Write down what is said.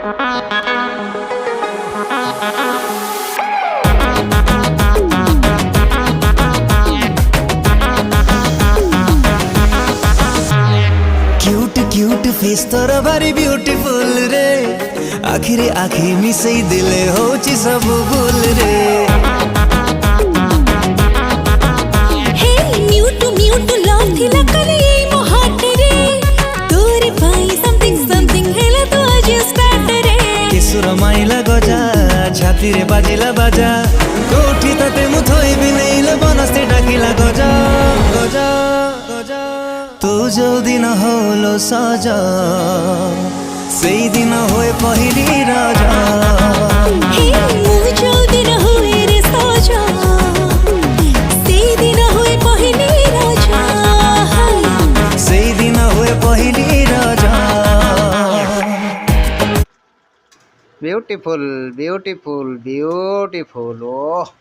cute cute face तोर भारी beautiful रे आखिरे आखि मिसई दिले होची सब भूल रे माइला गजा छाती रे बाजिला बाजा कोठी तते मुथोई बिनेइला बनस्ते डाकिला गजा गजा गजा तो जो दिन होलो साजा सेई दिन होए पहिली राजा हे मु जो दिन होए रे साजा सेई दिन होए पहिली राजा सेई दिन होए पहिली राजा ब्यूटीफुल ब्यूटीफुल ब्यूटीफुल ओह